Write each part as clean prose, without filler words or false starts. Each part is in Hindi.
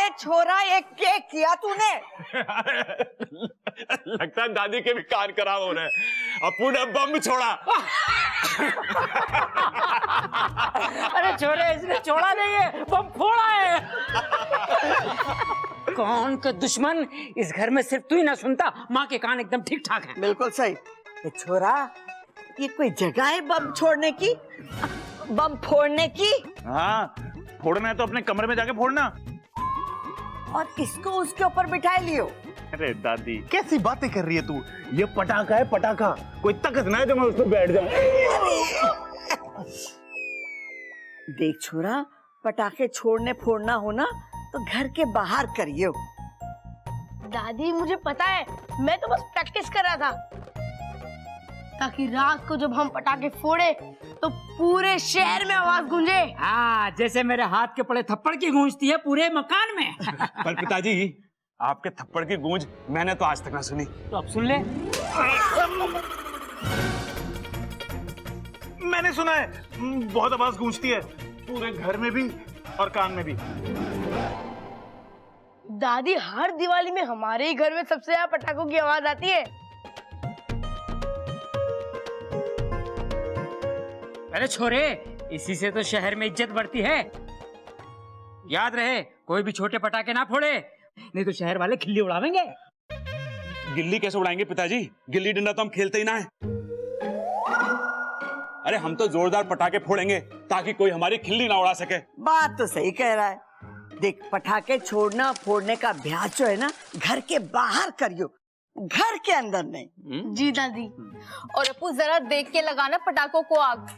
अरे छोरा, ये क्या किया तूने? लगता है दादी के भी कान खराब हो रहे हैं। अप्पू ने बम छोड़ा। अरे छोरे, इसने छोड़ा नहीं है, बम फोड़ा है। कौन का दुश्मन? इस घर में सिर्फ तू ही ना सुनता, माँ के कान एकदम ठीक ठाक हैं। बिल्कुल सही। ये छोरा, ये कोई जगह है बम छोड़ने की, बम फोड़ने की? हाँ, फोड़ना है तो अपने कमरे में जाके फोड़ना। और इसको उसके ऊपर बिठाए लियो। अरे दादी, कैसी बातें कर रही है तू? ये पटाखा है, पटाखा। कोई ताकत ना है जो मैं उस पर बैठ जाऊं। देख छोरा, पटाखे छोड़ने फोड़ना हो ना तो घर के बाहर करियो। दादी मुझे पता है, मैं तो बस प्रैक्टिस कर रहा था ताकि रात को जब हम पटाखे फोड़े तो पूरे शहर में आवाज गूंजे। हाँ, जैसे मेरे हाथ के पड़े थप्पड़ की गूंजती है पूरे मकान में। पर पिताजी, आपके थप्पड़ की गूंज मैंने तो आज तक ना सुनी। तो अब सुन ले। मैंने सुना है, बहुत आवाज गूंजती है, पूरे घर में भी और कान में भी। दादी, हर दिवाली में हमारे ही घर में सबसे ज्यादा पटाखों की आवाज आती है। अरे छोरे, इसी से तो शहर में इज्जत बढ़ती है। याद रहे, कोई भी छोटे पटाखे ना फोड़े, नहीं तो शहर वाले खिल्ली उड़ावेंगे। गिल्ली कैसे उड़ाएंगे पिताजी? गिल्ली डंडा तो हम खेलते ही ना है। अरे हम तो जोरदार पटाखे फोड़ेंगे ताकि कोई हमारी खिल्ली ना उड़ा सके। बात तो सही कह रहा है। देख, पटाखे छोड़ना फोड़ने का अभ्यास जो है ना, घर के बाहर करियो, घर के अंदर नहीं। जी दादी। और अपू, जरा देख के लगाना पटाखों को आग।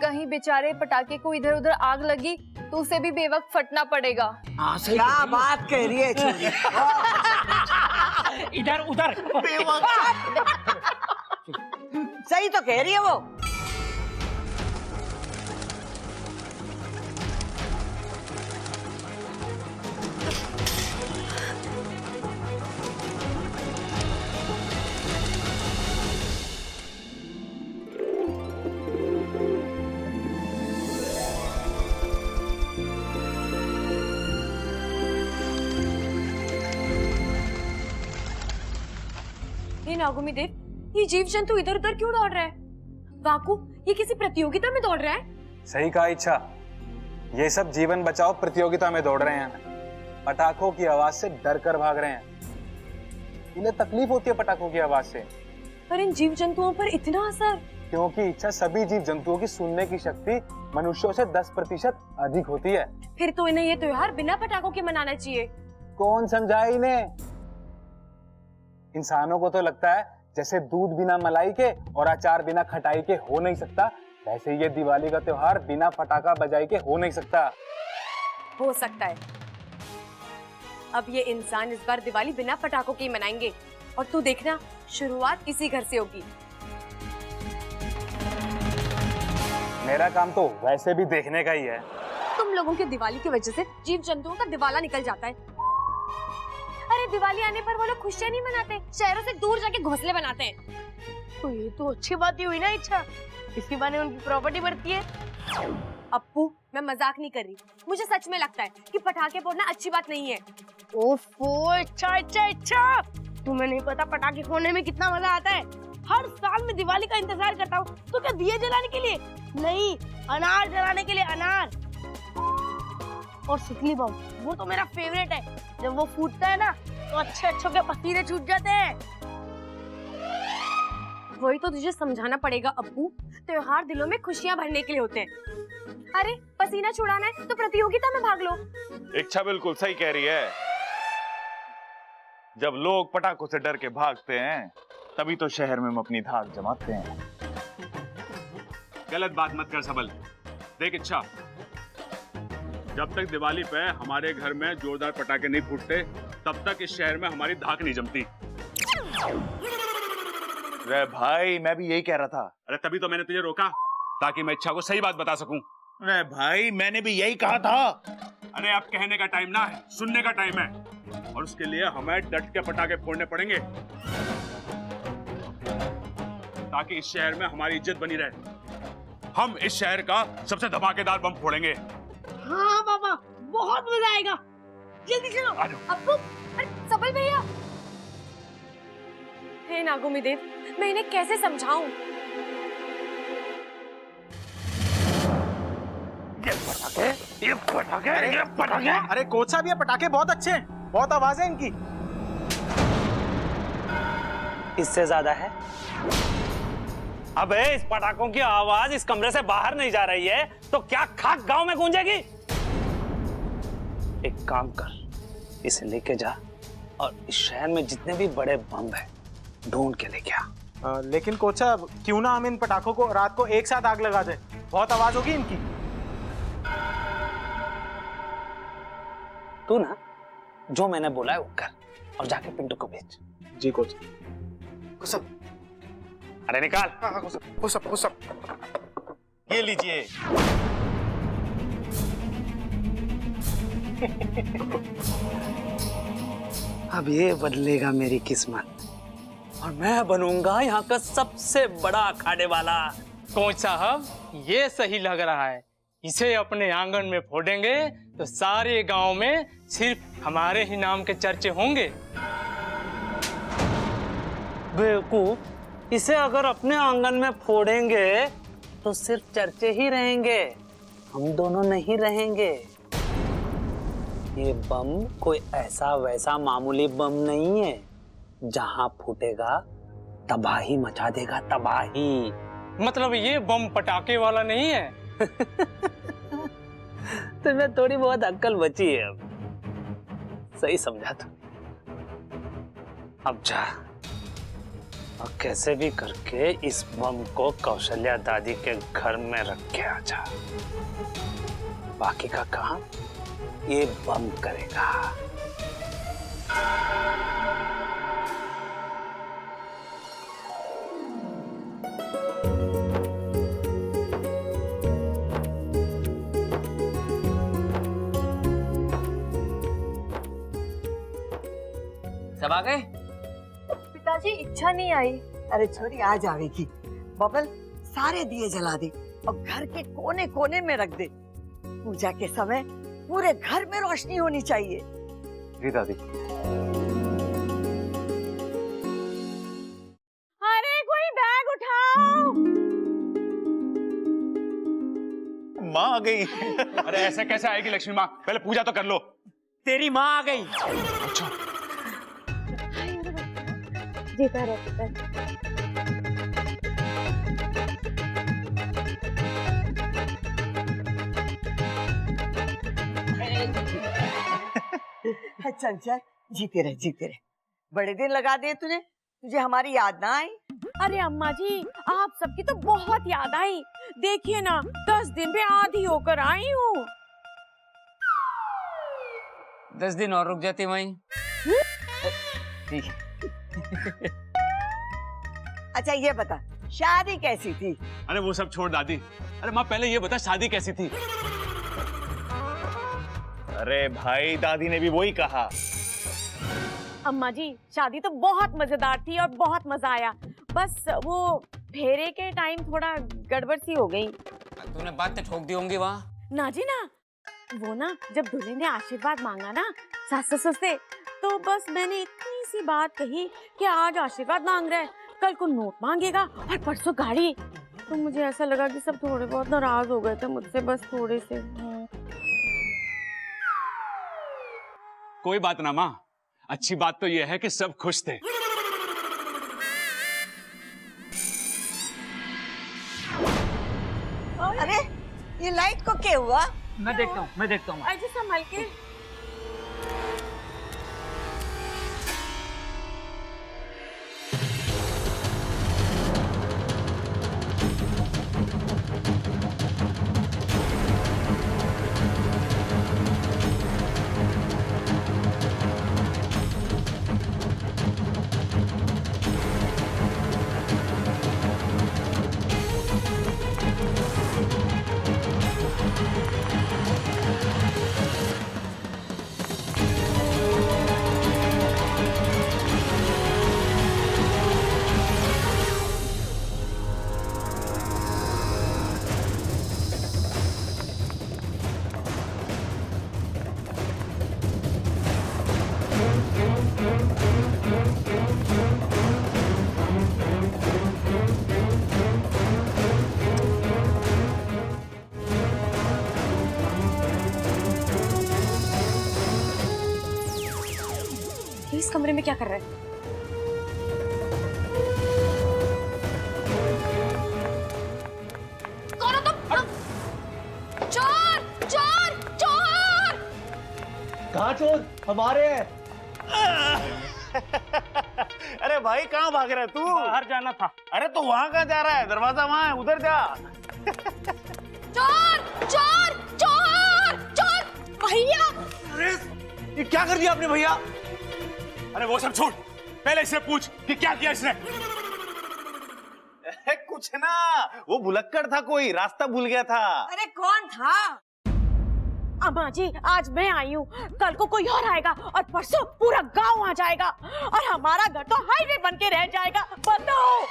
कहीं बेचारे पटाखे को इधर उधर आग लगी तो उसे भी बेवक्त फटना पड़ेगा। हाँ, सही। क्या बात कह रही है छोरी? इधर उधर। सही तो कह रही है वो। नागुमी देव, ये जीव जंतु इधर उधर क्यों दौड़ रहा है? वाकू, ये किसी प्रतियोगिता में दौड़ रहा है? सही कहा इच्छा, ये सब जीवन बचाओ प्रतियोगिता में दौड़ रहे हैं। पटाखों की आवाज से डर कर भाग रहे हैं। इन्हें तकलीफ होती है पटाखों की आवाज से। पर इन जीव जंतुओं पर इतना असर? क्योंकि इच्छा, सभी जीव जंतुओं की सुनने की शक्ति मनुष्यों से 10% अधिक होती है। फिर तो इन्हें ये त्योहार बिना पटाखों के मनाना चाहिए। कौन समझाए इन्हें? इंसानों को तो लगता है जैसे दूध बिना मलाई के और अचार बिना खटाई के हो नहीं सकता, वैसे ये दिवाली का त्योहार बिना पटाखा बजाई के हो नहीं सकता। हो सकता है। अब ये इंसान इस बार दिवाली बिना पटाखों के ही मनाएंगे, और तू देखना, शुरुआत इसी घर से होगी। मेरा काम तो वैसे भी देखने का ही है। तुम लोगों की दिवाली की वजह से जीव जंतुओं का दिवाला निकल जाता है। अरे दिवाली आने पर वो लोग खुशियां नहीं मनाते, शहरों से दूर जाके घोंसले बनाते हैं। तो ये तो अच्छी बात ही हुई ना इच्छा, इसी बहाने उनकी प्रॉपर्टी बढ़ती है। अप्पू, मैं मजाक नहीं कर रही, मुझे सच में लगता है कि पटाखे फोड़ना अच्छी बात नहीं है। ओफो, इच्छा, तुम्हें नहीं पता पटाखे फोड़ने में कितना मजा आता है। हर साल मैं दिवाली का इंतजार करता हूँ, तो क्या दिए जलाने के लिए नहीं, अनार जलाने के लिए। अनार और सुतली बम, वो तो मेरा फेवरेट है। जब वो फूटता है ना तो अच्छे के पसीने छूट जाते हैं। वही तो तुझे समझाना पड़ेगा अप्पू, त्योहार दिलों में खुशियां भरने के लिए होते हैं। अरे पसीना छुड़ाना है तो प्रतियोगिता में भाग लो। इच्छा बिल्कुल सही कह रही है। जब लोग पटाखों से डर के भागते हैं, तभी तो शहर में हम अपनी धाक जमाते हैं। गलत बात मत कर सबल। देख इच्छा, जब तक दिवाली पे हमारे घर में जोरदार पटाखे नहीं फूटते, तब तक इस शहर में हमारी धाक नहीं जमती। अरे भाई, मैं भी यही कह रहा था। अरे तभी तो मैंने तुझे रोका, ताकि मैं इच्छा को सही बात बता सकूं। अरे भाई, मैंने भी यही कहा था। अरे अब कहने का टाइम ना है, सुनने का टाइम है, और उसके लिए हमें डट के पटाखे फोड़ने पड़ेंगे, ताकि इस शहर में हमारी इज्जत बनी रहे। हम इस शहर का सबसे धमाकेदार बम फोड़ेंगे। हाँ बाबा, बहुत मजा आएगा। जल्दी चलो। अब्बू, अरे सबल भैया। हे नागोमी देव, मैं इन्हें कैसे समझाऊं? ये पटाखे। अरे कोच साहब, ये पटाखे बहुत अच्छे हैं, बहुत आवाज है इनकी। इससे ज्यादा है। अबे इस पटाखों की आवाज इस कमरे से बाहर नहीं जा रही है तो क्या खाक गांव में गूंजेगी? एक काम कर, इसे लेके जा और इस शहर में जितने भी बड़े बम है ढूंढ के लेके आ। लेकिन कोच साहब, क्यों ना हम इन पटाखों को रात को एक साथ आग लगा दें, बहुत आवाज होगी इनकी। तू ना जो मैंने बोला है वो कर और जाके पिंटू को भेज। जी कोच। अरे निकाल। ये लीजिए। अब ये बदलेगा मेरी किस्मत और मैं बनूंगा यहाँ का सबसे बड़ा अखाड़े वाला। कोच साहब, ये सही लग रहा है। इसे अपने आंगन में फोड़ेंगे तो सारे गांव में सिर्फ हमारे ही नाम के चर्चे होंगे। बेवकूफ, इसे अगर अपने आंगन में फोड़ेंगे तो सिर्फ चर्चे ही रहेंगे, हम दोनों नहीं रहेंगे। ये बम कोई ऐसा वैसा मामूली बम नहीं है, जहां फूटेगा तबाही मचा देगा, तबाही। मतलब ये बम पटाखे वाला नहीं है? तुम्हें थोड़ी बहुत अक्ल बची है अब। सही समझा तुम। अब जा और कैसे भी करके इस बम को कौशल्या दादी के घर में रख के आ जा। बाकी का काम ये बम करेगा। सब आ गए? पिताजी, इच्छा नहीं आई। अरे छोरी, आ जाएगी। बबल, सारे दिए जला दे और घर के कोने कोने में रख दे। पूजा के समय पूरे घर में रोशनी होनी चाहिए। जी दादी। अरे कोई बैग उठाओ। माँ आ गई। अरे ऐसे कैसे आएगी लक्ष्मी माँ? पहले पूजा तो कर लो। तेरी माँ आ गई। जीता रहे। चंचल, जीते रहे जीते रहे। बड़े दिन लगा दिए तूने, तुझे हमारी याद ना आई? अरे अम्मा जी, आप सबकी तो बहुत याद आई। देखिए ना, 10 दिन पे आधी होकर आई हूँ। 10 दिन और रुक जाती वहीं। ठीक है। अच्छा ये बता, शादी कैसी थी? अरे वो सब छोड़ दादी। अरे माँ पहले ये बता, शादी कैसी थी? अरे भाई, दादी ने भी वही कहा। अम्मा जी, शादी तो बहुत मजेदार थी और बहुत मजा आया। बस वो फेरे के टाइम थोड़ा गड़बड़ सी हो गई। तूने बात तो ठोक दी होंगी वहाँ। ना जी ना, वो ना जब दूल्हे ने आशीर्वाद मांगा ना सास ससुर से, तो बस मैंने इतनी सी बात कही कि आज आशीर्वाद मांग रहा है, कल को नोट मांगेगा और परसों गाड़ी। तो मुझे ऐसा लगा कि सब थोड़े बहुत नाराज हो गए थे मुझसे, बस थोड़े से। कोई बात ना माँ, अच्छी बात तो ये है कि सब खुश थे। अरे ये लाइट को क्या हुआ? मैं देखता हूँ। अजय संभल के। कमरे में क्या कर रहा है? कौन हो तुम? चोर चोर चोर! कहाँ चोर? हमारे हैं। अरे भाई कहाँ भाग रहा है तू? बाहर जाना था। अरे तो वहाँ कहाँ जा रहा है? दरवाजा वहाँ है, उधर जा। चोर चोर चोर चोर! भैया! अरे ये क्या कर दिया आपने भैया? अरे वो सब छोड़, पहले इससे पूछ कि क्या किया इसने। कुछ ना, वो भुलक्कड़ था, कोई रास्ता भूल गया था। अरे कौन था? अम्मा जी, आज मैं आई हूँ, कल को कोई और आएगा और परसों पूरा गांव आ जाएगा और हमारा घर तो हाईवे बन के रह जाएगा। बताओ।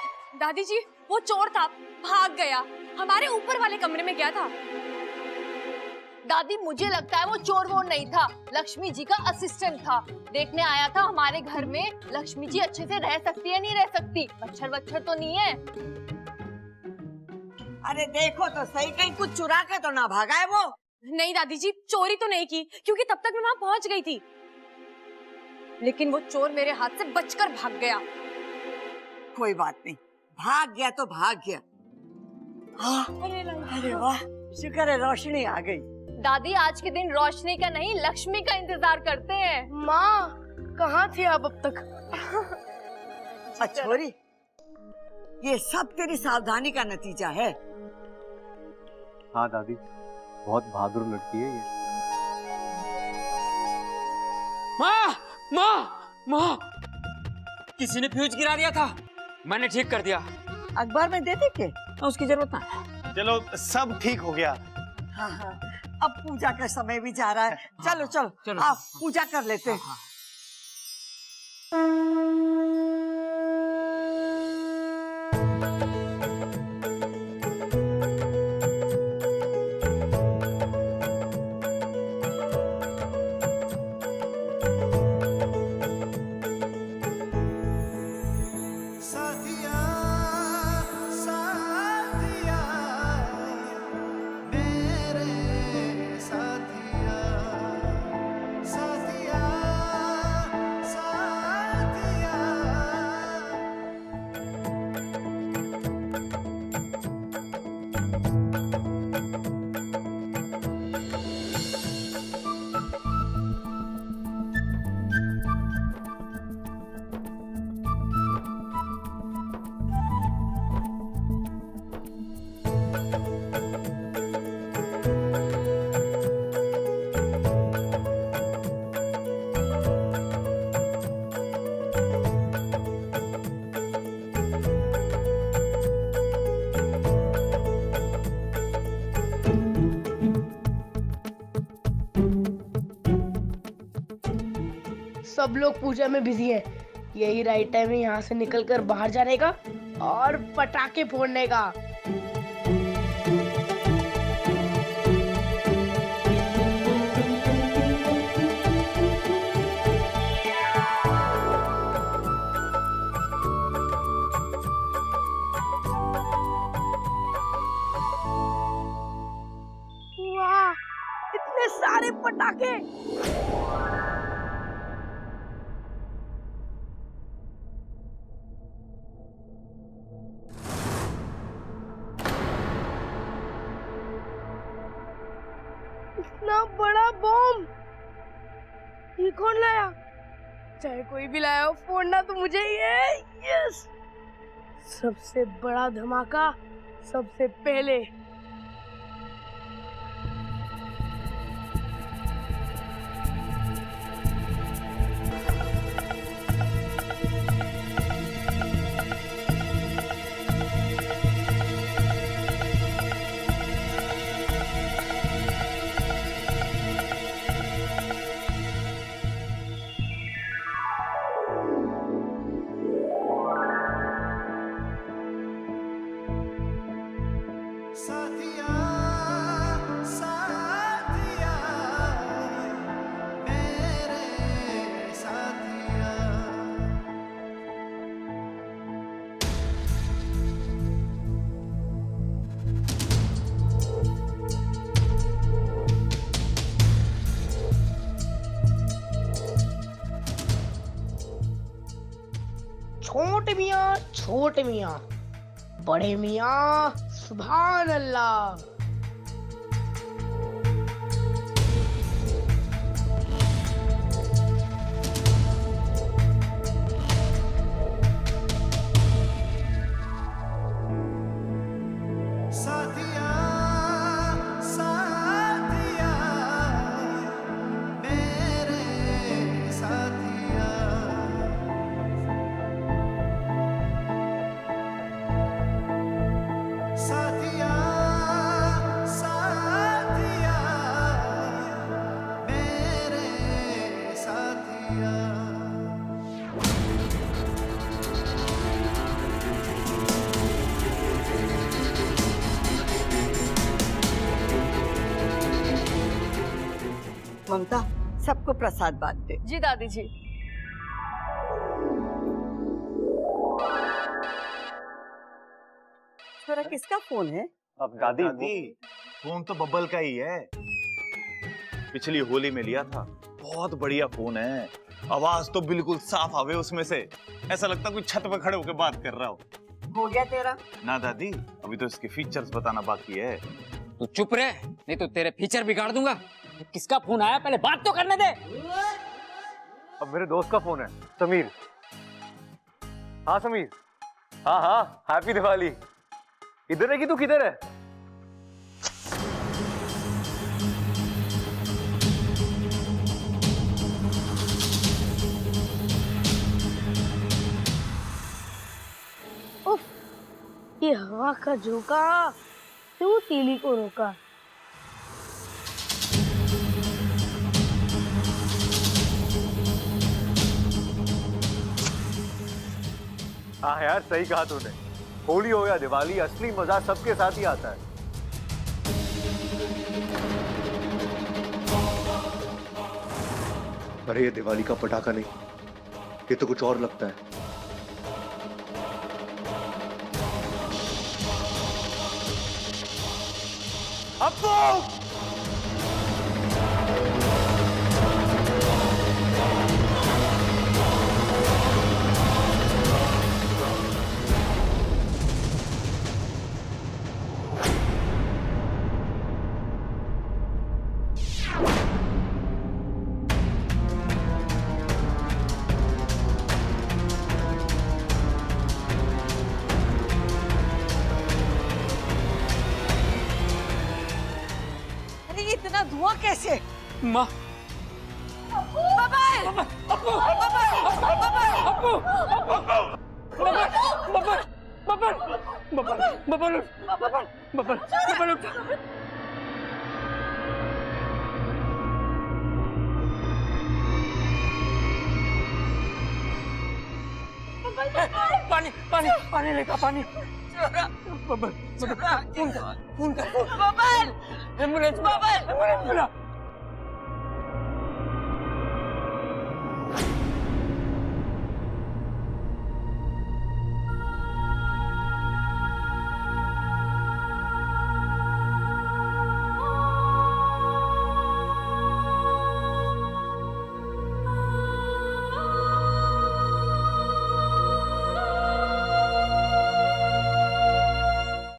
दादी जी, वो चोर था, भाग गया, हमारे ऊपर वाले कमरे में गया था। दादी मुझे लगता है वो चोर वोर नहीं था, लक्ष्मी जी का असिस्टेंट था। देखने आया था हमारे घर में लक्ष्मी जी अच्छे से रह सकती है नहीं रह सकती, मच्छर वच्छर तो नहीं है। अरे देखो तो सही, कहीं कुछ चुरा के तो ना भागा है वो। नहीं दादी जी, चोरी तो नहीं की, क्योंकि तब तक मैं वहां पहुंच गई थी। लेकिन वो चोर मेरे हाथ से बचकर भाग गया। कोई बात नहीं, भाग गया तो भाग गया। हाँ, अरे वाह, शुक्र है रोशनी आ गई। दादी आज के दिन रोशनी का नहीं लक्ष्मी का इंतजार करते हैं। माँ कहाँ थी आप अब तक? अच्छोरी, ये सब तेरी सावधानी का नतीजा है। हाँ दादी, बहुत बहादुर लड़की है ये। माँ माँ माँ, किसी ने फ्यूज गिरा दिया था, मैंने ठीक कर दिया। अखबार में दे दे के? उसकी जरूरत ना है। चलो सब ठीक हो गया। हाँ हाँ, अब पूजा का समय भी जा रहा है। चलो चलो चलो। आप पूजा कर लेते हैं। सब लोग पूजा में बिजी हैं। यही राइट टाइम है यहाँ से निकलकर बाहर जाने का और पटाखे फोड़ने का। वाह, इतने सारे पटाखे! इतना बड़ा बॉम्ब ये कौन लाया? चाहे कोई भी लाया हो, फोड़ना तो मुझे ही है। यस, सबसे बड़ा धमाका सबसे पहले। मियाँ छोटे मियाँ बड़े मियाँ सुभान अल्लाह। ममता, सबको प्रसाद बांट दे। जी दादी जी। छोरा, किसका फोन है? अब दादी फोन तो बब्बल का ही है, पिछली होली में लिया था। बहुत बढ़िया फोन है, आवाज तो बिल्कुल साफ आवे उसमें से, ऐसा लगता कोई छत पे खड़े होकर बात कर रहा हो। हो गया तेरा? ना दादी, अभी तो इसके फीचर्स बताना बाकी है। तू चुप रहे, नहीं तो तेरे फीचर बिगाड़ दूंगा। किसका फोन आया, पहले बात तो करने दे। अब मेरे दोस्त का फोन है, समीर। हाँ समीर, हाँ हाँ, हैप्पी दिवाली। इधर है कि तू किधर है? उफ, ये हवा का झोंका क्यों तीली को रोका। हाँ यार, सही कहा तूने। होली हो या दिवाली, असली मजा सबके साथ ही आता है। अरे ये दिवाली का पटाखा नहीं, ये तो कुछ और लगता है। अप्पू! इतना धुआं कैसे? माँ, पानी पानी पानी लेकर पानी। फोन कर एम्बुलेंस बुला।